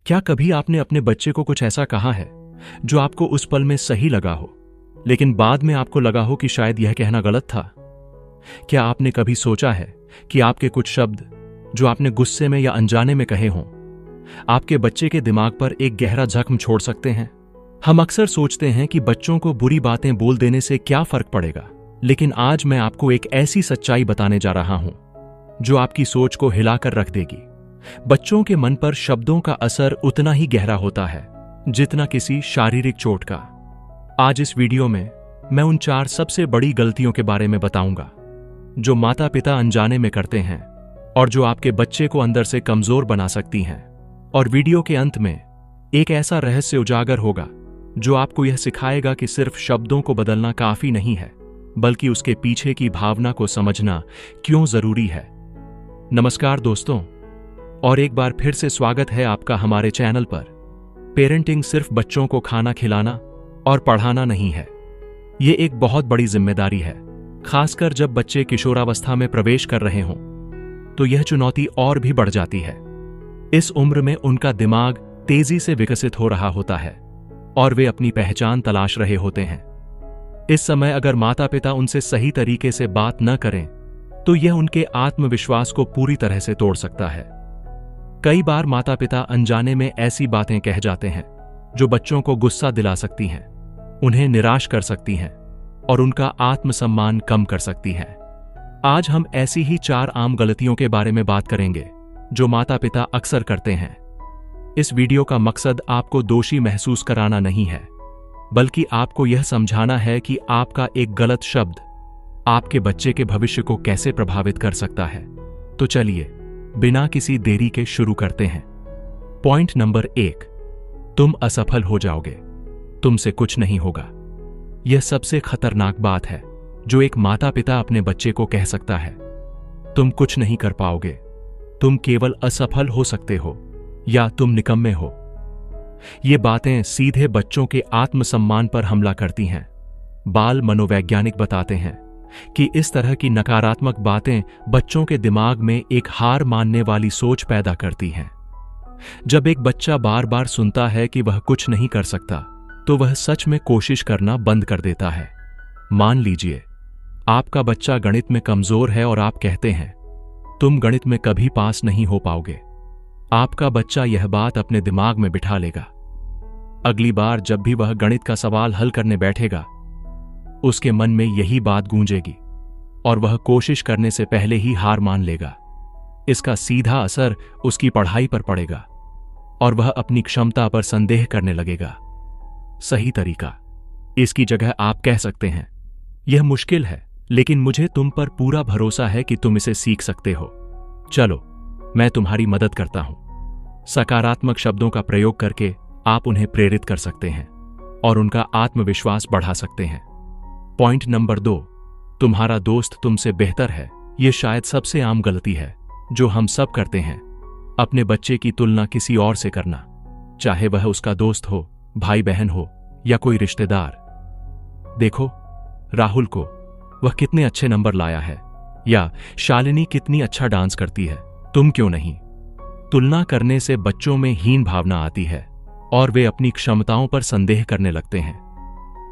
क्या कभी आपने अपने बच्चे को कुछ ऐसा कहा है जो आपको उस पल में सही लगा हो, लेकिन बाद में आपको लगा हो कि शायद यह कहना गलत था? क्या आपने कभी सोचा है कि आपके कुछ शब्द जो आपने गुस्से में या अनजाने में कहे हों, आपके बच्चे के दिमाग पर एक गहरा जख्म छोड़ सकते हैं? हम अक्सर सोचते हैं कि बच्चों को बुरी बातें बोल देने से क्या फर्क पड़ेगा, लेकिन आज मैं आपको एक ऐसी सच्चाई बताने जा रहा हूं जो आपकी सोच को हिलाकर रख देगी। बच्चों के मन पर शब्दों का असर उतना ही गहरा होता है जितना किसी शारीरिक चोट का। आज इस वीडियो में मैं उन 4 सबसे बड़ी गलतियों के बारे में बताऊंगा जो माता पिता अनजाने में करते हैं और जो आपके बच्चे को अंदर से कमजोर बना सकती हैं। और वीडियो के अंत में एक ऐसा रहस्य उजागर होगा जो आपको यह सिखाएगा कि सिर्फ शब्दों को बदलना काफी नहीं है, बल्कि उसके पीछे की भावना को समझना क्यों जरूरी है। नमस्कार दोस्तों, और एक बार फिर से स्वागत है आपका हमारे चैनल पर। पेरेंटिंग सिर्फ बच्चों को खाना खिलाना और पढ़ाना नहीं है। ये एक बहुत बड़ी जिम्मेदारी है, खासकर जब बच्चे किशोरावस्था में प्रवेश कर रहे हों, तो यह चुनौती और भी बढ़ जाती है। इस उम्र में उनका दिमाग तेजी से विकसित हो रहा होता है और वे अपनी पहचान तलाश रहे होते हैं। इस समय अगर माता पिता उनसे सही तरीके से बात न करें तो यह उनके आत्मविश्वास को पूरी तरह से तोड़ सकता है। कई बार माता पिता अनजाने में ऐसी बातें कह जाते हैं जो बच्चों को गुस्सा दिला सकती हैं, उन्हें निराश कर सकती हैं और उनका आत्मसम्मान कम कर सकती हैं। आज हम ऐसी ही 4 आम गलतियों के बारे में बात करेंगे जो माता पिता अक्सर करते हैं। इस वीडियो का मकसद आपको दोषी महसूस कराना नहीं है, बल्कि आपको यह समझाना है कि आपका एक गलत शब्द आपके बच्चे के भविष्य को कैसे प्रभावित कर सकता है। तो चलिए बिना किसी देरी के शुरू करते हैं। पॉइंट नंबर 1, तुम असफल हो जाओगे, तुमसे कुछ नहीं होगा। यह सबसे खतरनाक बात है जो एक माता पिता अपने बच्चे को कह सकता है। तुम कुछ नहीं कर पाओगे, तुम केवल असफल हो सकते हो, या तुम निकम्मे हो। ये बातें सीधे बच्चों के आत्मसम्मान पर हमला करती हैं। बाल मनोवैज्ञानिक बताते हैं कि इस तरह की नकारात्मक बातें बच्चों के दिमाग में एक हार मानने वाली सोच पैदा करती हैं। जब एक बच्चा बार बार सुनता है कि वह कुछ नहीं कर सकता, तो वह सच में कोशिश करना बंद कर देता है। मान लीजिए आपका बच्चा गणित में कमजोर है और आप कहते हैं, तुम गणित में कभी पास नहीं हो पाओगे। आपका बच्चा यह बात अपने दिमाग में बिठा लेगा। अगली बार जब भी वह गणित का सवाल हल करने बैठेगा, उसके मन में यही बात गूंजेगी और वह कोशिश करने से पहले ही हार मान लेगा। इसका सीधा असर उसकी पढ़ाई पर पड़ेगा और वह अपनी क्षमता पर संदेह करने लगेगा। सही तरीका, इसकी जगह आप कह सकते हैं, यह मुश्किल है, लेकिन मुझे तुम पर पूरा भरोसा है कि तुम इसे सीख सकते हो। चलो, मैं तुम्हारी मदद करता हूं। सकारात्मक शब्दों का प्रयोग करके आप उन्हें प्रेरित कर सकते हैं और उनका आत्मविश्वास बढ़ा सकते हैं। पॉइंट नंबर 2, तुम्हारा दोस्त तुमसे बेहतर है। यह शायद सबसे आम गलती है जो हम सब करते हैं, अपने बच्चे की तुलना किसी और से करना, चाहे वह उसका दोस्त हो, भाई बहन हो या कोई रिश्तेदार। देखो राहुल को, वह कितने अच्छे नंबर लाया है, या शालिनी कितनी अच्छा डांस करती है, तुम क्यों नहीं। तुलना करने से बच्चों में हीन भावना आती है और वे अपनी क्षमताओं पर संदेह करने लगते हैं।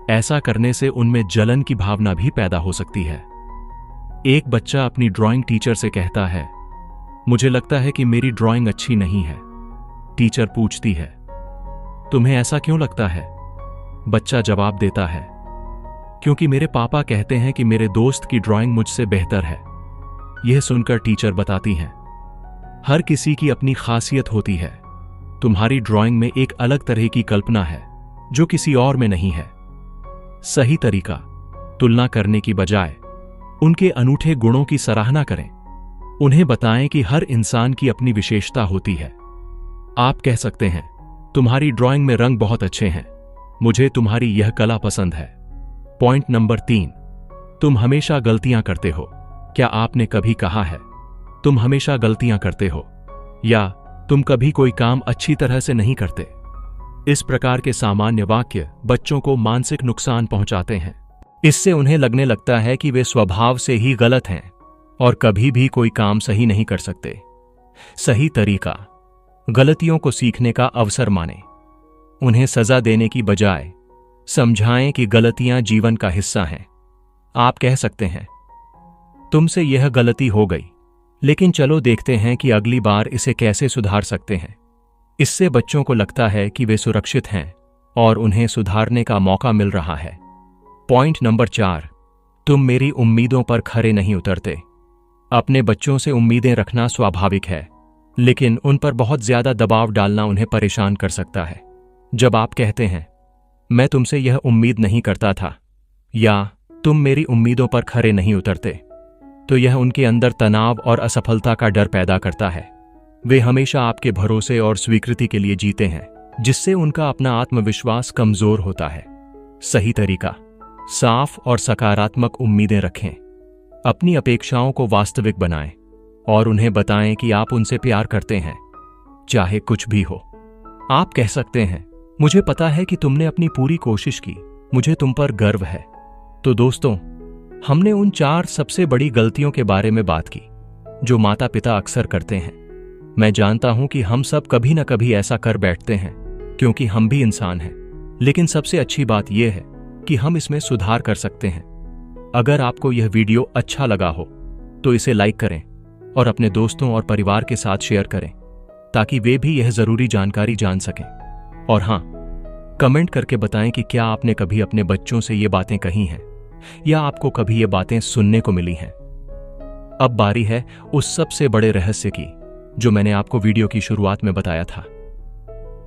ऐसा करने से उनमें जलन की भावना भी पैदा हो सकती है। एक बच्चा अपनी ड्राइंग टीचर से कहता है, मुझे लगता है कि मेरी ड्राइंग अच्छी नहीं है। टीचर पूछती है, तुम्हें ऐसा क्यों लगता है? बच्चा जवाब देता है, क्योंकि मेरे पापा कहते हैं कि मेरे दोस्त की ड्राइंग मुझसे बेहतर है। यह सुनकर टीचर बताती हैं, हर किसी की अपनी खासियत होती है। तुम्हारी ड्राइंग में एक अलग तरह की कल्पना है जो किसी और में नहीं है। सही तरीका, तुलना करने की बजाय उनके अनूठे गुणों की सराहना करें। उन्हें बताएं कि हर इंसान की अपनी विशेषता होती है। आप कह सकते हैं, तुम्हारी ड्राइंग में रंग बहुत अच्छे हैं, मुझे तुम्हारी यह कला पसंद है। पॉइंट नंबर 3, तुम हमेशा गलतियां करते हो। क्या आपने कभी कहा है, तुम हमेशा गलतियां करते हो, या तुम कभी कोई काम अच्छी तरह से नहीं करते? इस प्रकार के सामान्य वाक्य बच्चों को मानसिक नुकसान पहुंचाते हैं। इससे उन्हें लगने लगता है कि वे स्वभाव से ही गलत हैं और कभी भी कोई काम सही नहीं कर सकते। सही तरीका, गलतियों को सीखने का अवसर मानें। उन्हें सजा देने की बजाय समझाएं कि गलतियां जीवन का हिस्सा हैं। आप कह सकते हैं, तुमसे यह गलती हो गई, लेकिन चलो देखते हैं कि अगली बार इसे कैसे सुधार सकते हैं। इससे बच्चों को लगता है कि वे सुरक्षित हैं और उन्हें सुधारने का मौका मिल रहा है। पॉइंट नंबर 4, तुम मेरी उम्मीदों पर खरे नहीं उतरते। अपने बच्चों से उम्मीदें रखना स्वाभाविक है, लेकिन उन पर बहुत ज्यादा दबाव डालना उन्हें परेशान कर सकता है। जब आप कहते हैं, मैं तुमसे यह उम्मीद नहीं करता था, या तुम मेरी उम्मीदों पर खरे नहीं उतरते, तो यह उनके अंदर तनाव और असफलता का डर पैदा करता है। वे हमेशा आपके भरोसे और स्वीकृति के लिए जीते हैं, जिससे उनका अपना आत्मविश्वास कमजोर होता है। सही तरीका, साफ और सकारात्मक उम्मीदें रखें। अपनी अपेक्षाओं को वास्तविक बनाएं और उन्हें बताएं कि आप उनसे प्यार करते हैं, चाहे कुछ भी हो। आप कह सकते हैं, मुझे पता है कि तुमने अपनी पूरी कोशिश की, मुझे तुम पर गर्व है। तो दोस्तों, हमने उन 4 सबसे बड़ी गलतियों के बारे में बात की जो माता पिता अक्सर करते हैं। मैं जानता हूं कि हम सब कभी न कभी ऐसा कर बैठते हैं, क्योंकि हम भी इंसान हैं। लेकिन सबसे अच्छी बात यह है कि हम इसमें सुधार कर सकते हैं। अगर आपको यह वीडियो अच्छा लगा हो तो इसे लाइक करें और अपने दोस्तों और परिवार के साथ शेयर करें, ताकि वे भी यह जरूरी जानकारी जान सकें। और हां, कमेंट करके बताएं कि क्या आपने कभी अपने बच्चों से ये बातें कही हैं, या आपको कभी ये बातें सुनने को मिली हैं। अब बारी है उस सबसे बड़े रहस्य की, जो मैंने आपको वीडियो की शुरुआत में बताया था।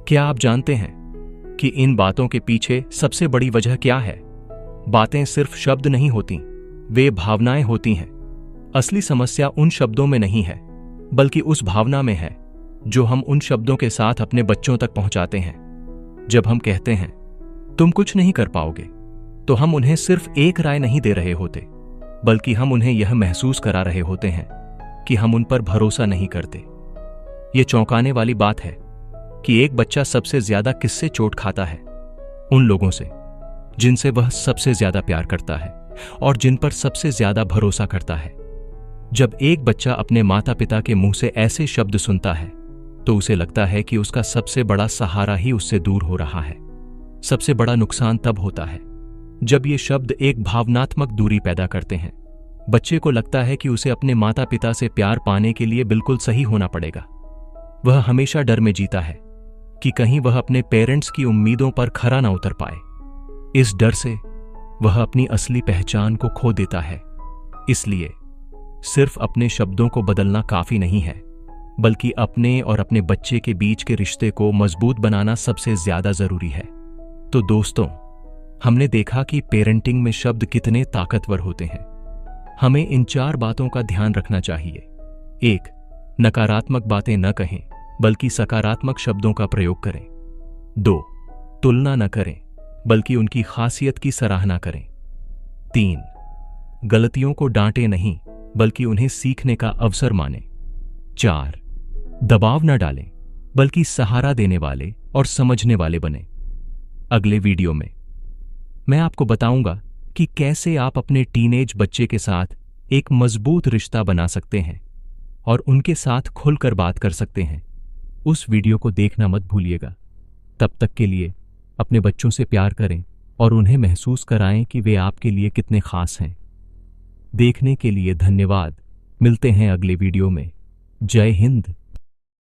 क्या आप जानते हैं कि इन बातों के पीछे सबसे बड़ी वजह क्या है? बातें सिर्फ शब्द नहीं होती, वे भावनाएं होती हैं। असली समस्या उन शब्दों में नहीं है, बल्कि उस भावना में है जो हम उन शब्दों के साथ अपने बच्चों तक पहुंचाते हैं। जब हम कहते हैं, तुम कुछ नहीं कर पाओगे, तो हम उन्हें सिर्फ एक राय नहीं दे रहे होते, बल्कि हम उन्हें यह महसूस करा रहे होते हैं कि हम उन पर भरोसा नहीं करते। यह चौंकाने वाली बात है कि एक बच्चा सबसे ज्यादा किससे चोट खाता है? उन लोगों से जिनसे वह सबसे ज्यादा प्यार करता है और जिन पर सबसे ज्यादा भरोसा करता है। जब एक बच्चा अपने माता पिता के मुंह से ऐसे शब्द सुनता है, तो उसे लगता है कि उसका सबसे बड़ा सहारा ही उससे दूर हो रहा है। सबसे बड़ा नुकसान तब होता है जब ये शब्द एक भावनात्मक दूरी पैदा करते हैं। बच्चे को लगता है कि उसे अपने माता पिता से प्यार पाने के लिए बिल्कुल सही होना पड़ेगा। वह हमेशा डर में जीता है कि कहीं वह अपने पेरेंट्स की उम्मीदों पर खरा ना उतर पाए। इस डर से वह अपनी असली पहचान को खो देता है। इसलिए सिर्फ अपने शब्दों को बदलना काफी नहीं है, बल्कि अपने और अपने बच्चे के बीच के रिश्ते को मजबूत बनाना सबसे ज्यादा जरूरी है। तो दोस्तों, हमने देखा कि पेरेंटिंग में शब्द कितने ताकतवर होते हैं। हमें इन 4 बातों का ध्यान रखना चाहिए। 1, नकारात्मक बातें न कहें, बल्कि सकारात्मक शब्दों का प्रयोग करें। 2, तुलना न करें, बल्कि उनकी खासियत की सराहना करें। 3, गलतियों को डांटे नहीं, बल्कि उन्हें सीखने का अवसर मानें। 4, दबाव न डालें, बल्कि सहारा देने वाले और समझने वाले बने। अगले वीडियो में मैं आपको बताऊंगा कि कैसे आप अपने टीनेज बच्चे के साथ एक मजबूत रिश्ता बना सकते हैं और उनके साथ खुलकर बात कर सकते हैं। उस वीडियो को देखना मत भूलिएगा। तब तक के लिए अपने बच्चों से प्यार करें और उन्हें महसूस कराएं कि वे आपके लिए कितने खास हैं। देखने के लिए धन्यवाद। मिलते हैं अगले वीडियो में। जय हिंद।